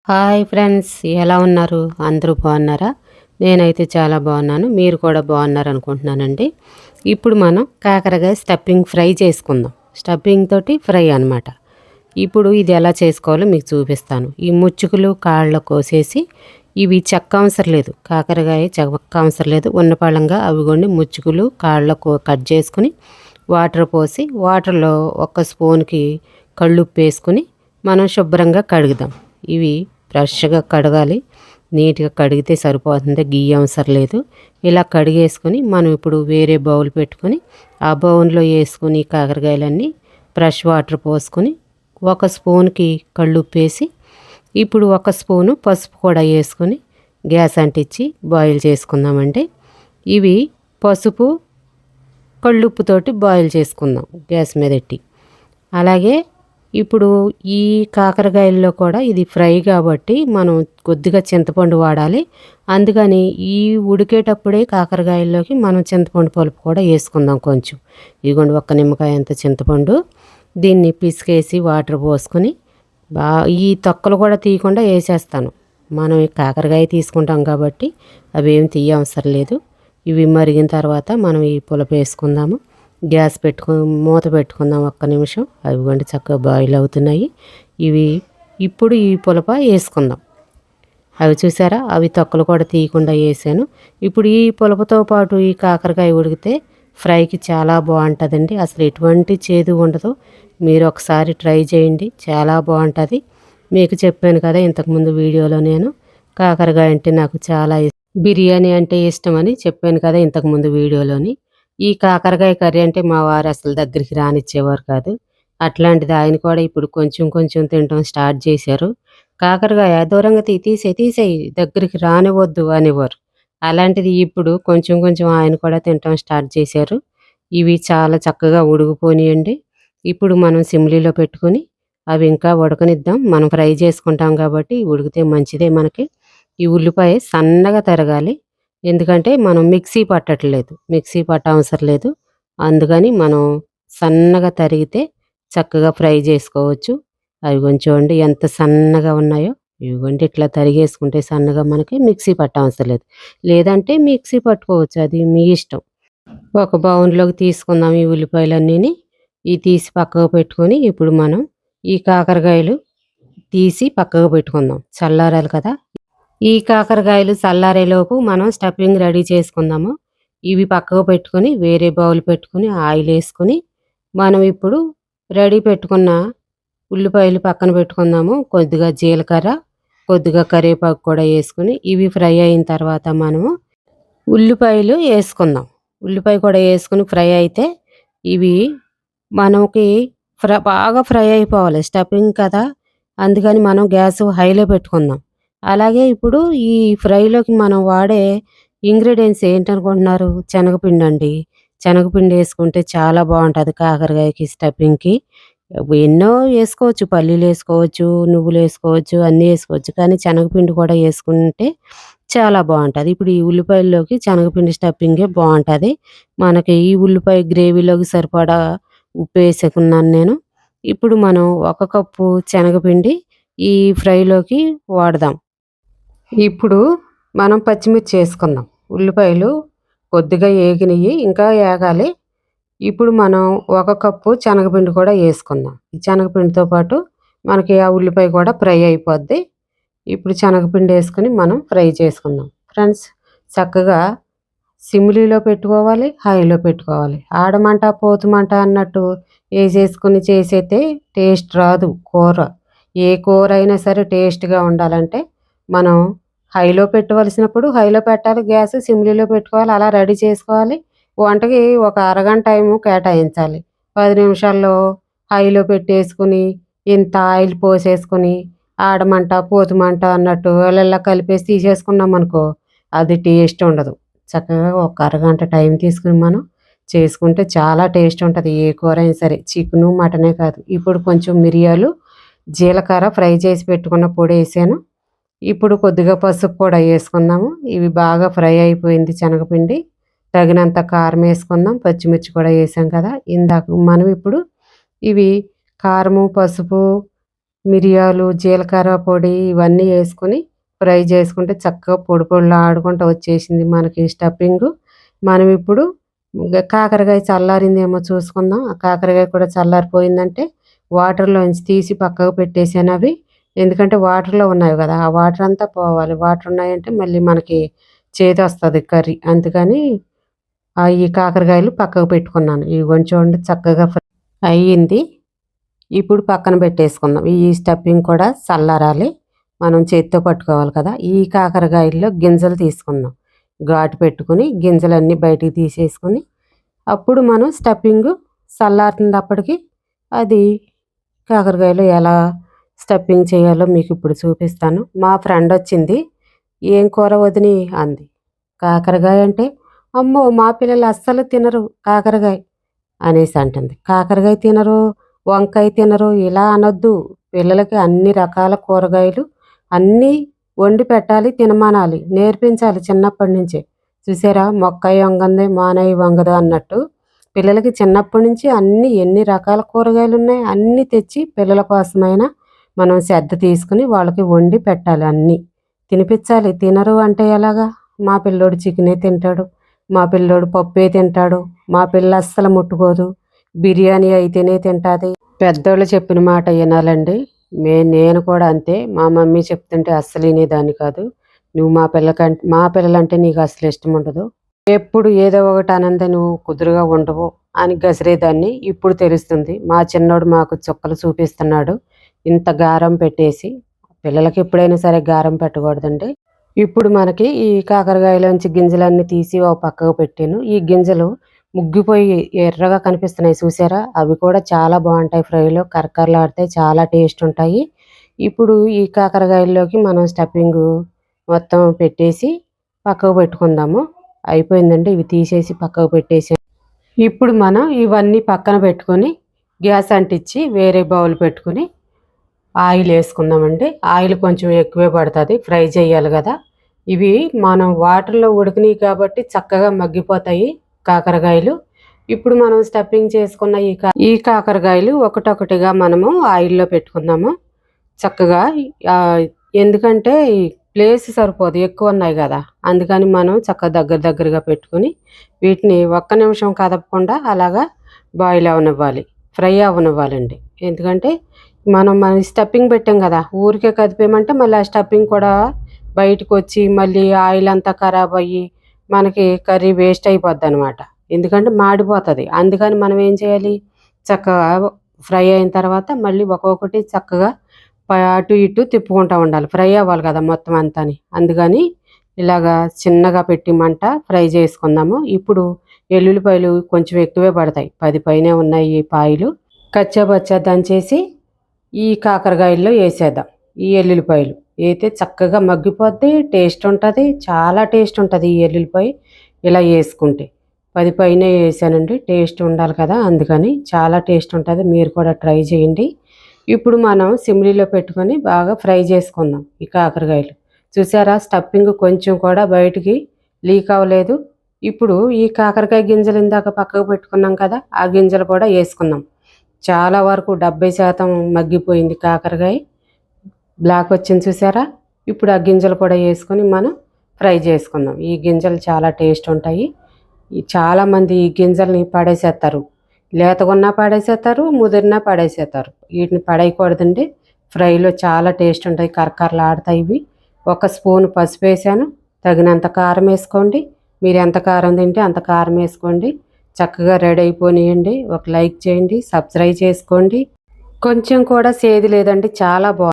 Hi friends, ఎలా ఉన్నారు? అందరూ బాగున్నారా? నేనైతే చాలా బాగున్నాను. మీరు కూడా బాగున్నారు అనుకుంటున్నానండి. ఇప్పుడు మనం కాకరకాయ స్టఫింగ్ ఫ్రై చేసుకుందాం. స్టఫింగ్ తోటి ఫ్రై అనమాట. ఇప్పుడు ఇది ఎలా చేసుకోవాలో మీకు చూపిస్తాను. ఈ ముచ్చుకులు కాళ్ళు కోసేసి ఇవి చెక్క అవసరం లేదు. కాకరకాయ చెక్క అవసరం లేదు. ఉన్నపళంగా అవి కొన్ని ముచ్చుకులు కాళ్ళ కట్ చేసుకుని వాటర్ పోసి వాటర్లో ఒక స్పూన్కి కళ్ళుప్పు వేసుకుని మనం శుభ్రంగా కడుగుదాం. ఇవి ఫ్రెష్గా కడగాలి. నీట్గా కడిగితే సరిపోతుంది, గీయ అవసరం లేదు. ఇలా కడిగేసుకొని మనం ఇప్పుడు వేరే బౌల్ పెట్టుకొని ఆ బౌల్లో వేసుకుని కాకరకాయలన్నీ ఫ్రెష్ వాటర్ పోసుకొని ఒక స్పూన్కి కళ్ళుప్పు వేసి ఇప్పుడు ఒక స్పూను పసుపు కూడా వేసుకొని గ్యాస్ అంటించి బాయిల్ చేసుకుందామండి. ఇవి పసుపు కళ్ళుప్పుతోటి బాయిల్ చేసుకుందాం గ్యాస్ మీద పెట్టి. అలాగే ఇప్పుడు ఈ కాకరకాయల్లో కూడా ఇది ఫ్రై కాబట్టి మనం కొద్దిగా చింతపండు వాడాలి. అందుకని ఈ ఉడికేటప్పుడే కాకరకాయల్లోకి మనం చింతపండు పలుపు కూడా వేసుకుందాం కొంచెం. ఇదిగోండి, ఒక్క నిమ్మకాయ అంత చింతపండు. దీన్ని పిసికేసి వాటర్ పోసుకొని ఈ తొక్కలు కూడా తీయకుండా వేసేస్తాను. మనం ఈ కాకరకాయ తీసుకుంటాం కాబట్టి అవి ఏమి తీయ అవసరం లేదు. ఇవి మరిగిన తర్వాత మనం ఈ పులప వేసుకుందాము. గ్యాస్ మూత పెట్టుకుందాం ఒక్క నిమిషం. అవి వండి చక్కగా బాయిల్ అవుతున్నాయి. ఇవి ఇప్పుడు ఈ పులప వేసుకుందాం. అవి చూసారా, అవి తొక్కలు కూడా తీయకుండా వేసాను. ఇప్పుడు ఈ పులపతో పాటు ఈ కాకరకాయ ఉడికితే ఫ్రైకి చాలా బాగుంటుందండి. అసలు ఎటువంటి చేదు ఉండదు. మీరు ఒకసారి ట్రై చేయండి, చాలా బాగుంటుంది. మీకు చెప్పాను కదా ఇంతకుముందు వీడియోలో, నేను కాకరకాయ అంటే నాకు చాలా బిర్యానీ అంటే ఇష్టమని చెప్పాను కదా ఇంతకుముందు వీడియోలోని. ఈ కాకరకాయ కర్రీ అంటే మా వారు అసలు దగ్గరికి రానిచ్చేవారు కాదు. అట్లాంటిది ఆయన కూడా ఇప్పుడు కొంచెం కొంచెం తినటం స్టార్ట్ చేశారు. కాకరకాయ దూరంగా తీసేయి దగ్గరికి రానివద్దు అనేవారు. అలాంటిది ఇప్పుడు కొంచెం కొంచెం ఆయన కూడా తినటం స్టార్ట్ చేశారు. ఇవి చాలా చక్కగా ఉడికిపోయినాయండి. ఇప్పుడు మనం సిమ్లీలో పెట్టుకొని అవి ఇంకా ఉడకనిద్దాం. మనం ఫ్రై చేసుకుంటాం కాబట్టి ఉడికితే మంచిదే మనకి. ఈ ఉల్లిపాయ సన్నగా తరగాలి. ఎందుకంటే మనం మిక్సీ పట్టట్లేదు, మిక్సీ అవసరం లేదు. అందుకని మనం సన్నగా తరిగితే చక్కగా ఫ్రై చేసుకోవచ్చు. అవి కొంచెం ఎంత సన్నగా ఉన్నాయో, ఇవిగోండి ఇట్లా తరిగేసుకుంటే సన్నగా మనకి మిక్సీ అవసరం లేదు. లేదంటే మిక్సీ పట్టుకోవచ్చు, అది మీ ఇష్టం. ఒక బౌన్లోకి తీసుకుందాం ఈ ఉల్లిపాయలన్నీని. ఇవి తీసి పక్కకు పెట్టుకొని ఇప్పుడు మనం ఈ కాకరకాయలు తీసి పక్కకు పెట్టుకుందాం. చల్లారాలి కదా. ఈ కాకరకాయలు చల్లారేలోపు మనం స్టఫింగ్ రెడీ చేసుకుందాము. ఇవి పక్కకు పెట్టుకొని వేరే బౌల్ పెట్టుకొని ఆయిల్ వేసుకొని మనం ఇప్పుడు రెడీ పెట్టుకున్న ఉల్లిపాయలు పక్కన పెట్టుకుందాము. కొద్దిగా జీలకర్ర, కొద్దిగా కరివేపాకు కూడా వేసుకుని ఇవి ఫ్రై అయిన తర్వాత మనము ఉల్లిపాయలు వేసుకుందాం. ఉల్లిపాయ కూడా వేసుకుని ఫ్రై అయితే ఇవి మనకి బాగా ఫ్రై అయిపోవాలి, స్టఫింగ్ కదా. అందుకని మనం గ్యాస్ హైలో పెట్టుకుందాం. అలాగే ఇప్పుడు ఈ ఫ్రైలోకి మనం వాడే ఇంగ్రీడియంట్స్ ఏంటనుకుంటున్నారు? శనగపిండి అండి. శనగపిండి వేసుకుంటే చాలా బాగుంటుంది కాకరకాయకి స్టఫింగ్కి. ఎన్నో వేసుకోవచ్చు, పల్లీలు వేసుకోవచ్చు, నువ్వులు వేసుకోవచ్చు, అన్నీ వేసుకోవచ్చు. కానీ శనగపిండి కూడా వేసుకుంటే చాలా బాగుంటుంది. ఇప్పుడు ఈ ఉల్లిపాయల్లోకి శనగపిండి స్టఫింగే బాగుంటుంది. మనకి ఈ ఉల్లిపాయ గ్రేవీలోకి సరిపడా ఉప్పు వేసుకున్నాను నేను. ఇప్పుడు మనం ఒక కప్పు శనగపిండి ఈ ఫ్రైలోకి వాడదాం. ఇప్పుడు మనం పచ్చిమిర్చి వేసుకుందాం. ఉల్లిపాయలు కొద్దిగా ఏగినవి, ఇంకా ఏగాలి. ఇప్పుడు మనం ఒక కప్పు శనగపిండి కూడా వేసుకుందాం. ఈ శనగపిండితో పాటు మనకి ఆ ఉల్లిపాయ కూడా ఫ్రై అయిపోద్ది. ఇప్పుడు శనగపిండి వేసుకుని మనం ఫ్రై చేసుకుందాం. ఫ్రెండ్స్, చక్కగా సిమ్లీలో పెట్టుకోవాలి, హైలో పెట్టుకోవాలి. ఆడమంట పోతుమంట అన్నట్టు వేసేసుకుని చేసేస్తే టేస్ట్ రాదు కూర. ఏ కూర అయినా సరే టేస్ట్గా ఉండాలంటే మనం హైలో పెట్టవలసినప్పుడు హైలో పెట్టాలి, గ్యాస్ సిమ్లీలో పెట్టుకోవాలి. అలా రెడీ చేసుకోవాలి. వంటకి ఒక అరగంట టైము కేటాయించాలి. 10 నిమిషాల్లో హైలో పెట్టేసుకుని ఇంత ఆయిల్ పోసేసుకుని ఆడమంట పోతుమంట అన్నట్టు అలా కలిపేసి తీసేసుకున్నాం అనుకో, అది టేస్ట్ ఉండదు. చక్కగా ఒక అరగంట టైం తీసుకుని మనం చేసుకుంటే చాలా టేస్ట్ ఉంటుంది. ఏ కూర అయినా సరే, చికెను మటనే కాదు. ఇప్పుడు కొంచెం మిరియాలు, జీలకర్ర ఫ్రై చేసి పెట్టుకున్న పొడి వేసాను. ఇప్పుడు కొద్దిగా పసుపు కూడా వేసుకుందాము. ఇవి బాగా ఫ్రై అయిపోయింది శనగపిండి. తగినంత కారం వేసుకుందాం. పచ్చిమిర్చి కూడా వేసాం కదా ఇందాక మనం. ఇప్పుడు ఇవి కారము, పసుపు, మిరియాలు, జీలకర్ర పొడి ఇవన్నీ వేసుకొని ఫ్రై చేసుకుంటే చక్కగా పొడి పొడిలాడుకుంటూ వచ్చేసింది మనకి స్టఫింగు. మనం ఇప్పుడు కాకరకాయ చల్లారిందేమో చూసుకుందాం. ఆ కాకరకాయ కూడా చల్లారిపోయిందంటే వాటర్‌లోంచి తీసి పక్కకు పెట్టేసాను అవి. ఎందుకంటే వాటర్‌లో ఉన్నాయి గదా! ఆ వాటర్ అంతా పోవాలి. వాటర్ ఉన్నాయంటే మళ్ళీ మనకి చేదొస్తది కర్రీ. అందుకని ఈ కాకరకాయలు పక్కకు పెట్టుకున్నాను. ఇవిగోండి చూడండి చక్కగా అయ్యింది. ఇప్పుడు పక్కన పెట్టేసుకుందాం. ఈ స్టఫింగ్ కూడా చల్లారాలి. మనం చేత్తో పట్టుకోవాలి కదా! ఈ కాకరకాయల్లో గింజలు తీసుకుందాం. ఘాటు పెట్టుకొని గింజలన్నీ బయటికి తీసేసుకొని అప్పుడు మనం స్టఫింగు చల్లారుతున్నప్పటికి అది కాకరకాయలో ఎలా స్టఫింగ్ చేయాలో మీకు ఇప్పుడు చూపిస్తాను. మా ఫ్రెండ్ వచ్చింది. "ఏం కూర వదిని" అంది. కాకరకాయ అంటే, "అమ్మో! మా పిల్లలు అస్సలు తినరు కాకరకాయ" అనేసి అంటుంది. కాకరకాయ తినరు, వంకాయ తినరు ఇలా అనొద్దు. పిల్లలకి అన్ని రకాల కూరగాయలు అన్నీ వండి పెట్టాలి, తినమనాలి, నేర్పించాలి చిన్నప్పటి నుంచే. చూసారా మొక్కయి వంగందే మానై వంగదు అన్నట్టు పిల్లలకి చిన్నప్పటి నుంచి అన్ని ఎన్ని రకాల కూరగాయలు ఉన్నాయి అన్నీ తెచ్చి పిల్లల కోసమైనా మనం శ్రద్ధ తీసుకుని వాళ్ళకి వండి పెట్టాలి అన్నీ తినిపించాలి. తినరు అంటే ఎలాగా? మా పిల్లోడు చికెనే తింటాడు, మా పిల్లోడు పప్పే తింటాడు, మా పిల్ల అస్సలు ముట్టుకోదు, బిర్యానీ అయితేనే తింటుంది. పెద్దోళ్ళు చెప్పిన మాట వినాలండి. నేను కూడా అంతే. మా మమ్మీ చెప్తుంటే అస్సలు వినేదాన్ని కాదు. నువ్వు మా పిల్లలంటే నీకు అసలు ఇష్టం ఉండదు, ఎప్పుడు ఏదో ఒకటి అనందే నువ్వు కుదురుగా ఉండవు అని గసిరేదాన్ని. ఇప్పుడు తెలుస్తుంది. మా చిన్నోడు మాకు చుక్కలు చూపిస్తున్నాడు. ఇంత గారం పెట్టేసి పిల్లలకి ఎప్పుడైనా సరే గారం పెట్టకూడదండి. ఇప్పుడు మనకి ఈ కాకరకాయలోంచి గింజలన్నీ తీసి ఓ పక్కకు పెట్టాను. ఈ గింజలు ముగ్గిపోయి ఎర్రగా కనిపిస్తున్నాయి చూసారా? అవి కూడా చాలా బాగుంటాయి ఫ్రైలో. కరకరలాడితే చాలా టేస్ట్ ఉంటాయి. ఇప్పుడు ఈ కాకరకాయల్లోకి మనం స్టఫింగు మొత్తం పెట్టేసి పక్కకు పెట్టుకుందాము. అయిపోయిందండి. ఇవి తీసేసి పక్కకు పెట్టేసి ఇప్పుడు మనం ఇవన్నీ పక్కన పెట్టుకొని గ్యాస్ అంటించి వేరే బౌల్ పెట్టుకుని ఆయిల్ వేసుకుందామండి. ఆయిల్ కొంచెం ఎక్కువే పడుతుంది, ఫ్రై చేయాలి కదా. ఇవి మనం వాటర్లో ఉడికినాయి కాబట్టి చక్కగా మగ్గిపోతాయి కాకరకాయలు. ఇప్పుడు మనం స్టఫింగ్ చేసుకున్న ఈ కాకరకాయలు ఒకటొకటిగా మనము ఆయిల్లో పెట్టుకుందాము చక్కగా. ఎందుకంటే ప్లేస్ సరిపోదు, ఎక్కువ ఉన్నాయి కదా, అందుకని మనం చక్కగా దగ్గరగా పెట్టుకుని వీటిని ఒక్క నిమిషం కదపకుండా అలాగా బాయిల్ అవనివ్వాలి, ఫ్రై అవనివ్వాలండి. ఎందుకంటే మన స్టఫింగ్ పెట్టాం కదా, ఊరికే కదిపేమంటే మళ్ళీ ఆ స్టఫింగ్ కూడా బయటకు వచ్చి మళ్ళీ ఆయిల్ అంతా ఖరాబ్ అయ్యి మనకి కర్రీ వేస్ట్ అయిపోద్ది అనమాట. ఎందుకంటే మాడిపోతుంది. అందుకని మనం ఏం చేయాలి, చక్కగా ఫ్రై అయిన తర్వాత మళ్ళీ ఒక్కొక్కటి చక్కగా అటు ఇటు తిప్పుకుంటూ ఉండాలి. ఫ్రై అవ్వాలి కదా మొత్తం అంతాని. అందుకని ఇలాగా చిన్నగా పెట్టి మంట ఫ్రై చేసుకుందాము. ఇప్పుడు ఎల్లుల్లిపాయలు కొంచెం ఎక్కువే పడతాయి, 10 పైనే ఉన్నాయి ఈ పాయలు. కచ్చాబచ్చా దంచేసి ఈ కాకరకాయల్లో వేసేద్దాం. ఈ ఎల్లుల్లిపాయలు అయితే చక్కగా మగ్గిపోద్ది, టేస్ట్ ఉంటుంది, చాలా టేస్ట్ ఉంటుంది ఈ ఎల్లుల్లిపాయ ఇలా వేసుకుంటే. 10 పైనే వేసానండి, టేస్ట్ ఉండాలి కదా, అందుకని చాలా టేస్ట్ ఉంటుంది. మీరు కూడా ట్రై చేయండి. ఇప్పుడు మనం సిమ్లీలో పెట్టుకొని బాగా ఫ్రై చేసుకుందాం ఈ కాకరకాయలు. చూసారా స్టఫింగ్ కొంచెం కూడా బయటికి లీక్ అవ్వలేదు. ఇప్పుడు ఈ కాకరకాయ గింజలు ఇందాక పక్కకు పెట్టుకున్నాం కదా, ఆ గింజలు కూడా వేసుకుందాం. చాలా వరకు 70% మగ్గిపోయింది కాకరకాయ, బ్లాక్ వచ్చింది చూసారా. ఇప్పుడు ఆ గింజలు కూడా వేసుకొని మనం ఫ్రై చేసుకుందాం. ఈ గింజలు చాలా టేస్ట్ ఉంటాయి. చాలామంది ఈ గింజల్ని పడేసేస్తారు, లేతగున్నా పడేసేస్తారు, ముదిరినా పడేసేస్తారు. వీటిని పడేయకూడదండి. ఫ్రైలో చాలా టేస్ట్ ఉంటాయి, కరకరలాడతాయి ఇవి. 1 స్పూన్ పసుపు వేసాను, తగినంత కారం వేసుకోండి. మీరు ఎంత కారం తింటే అంత కారం వేసుకోండి. చక్కగా రెడీ అయిపోయినాయండి. ఒక లైక్ చేయండి, సబ్స్క్రైబ్ చేసుకోండి. కొంచెం కూడా సేదు లేదండి, చాలా బాగుంది.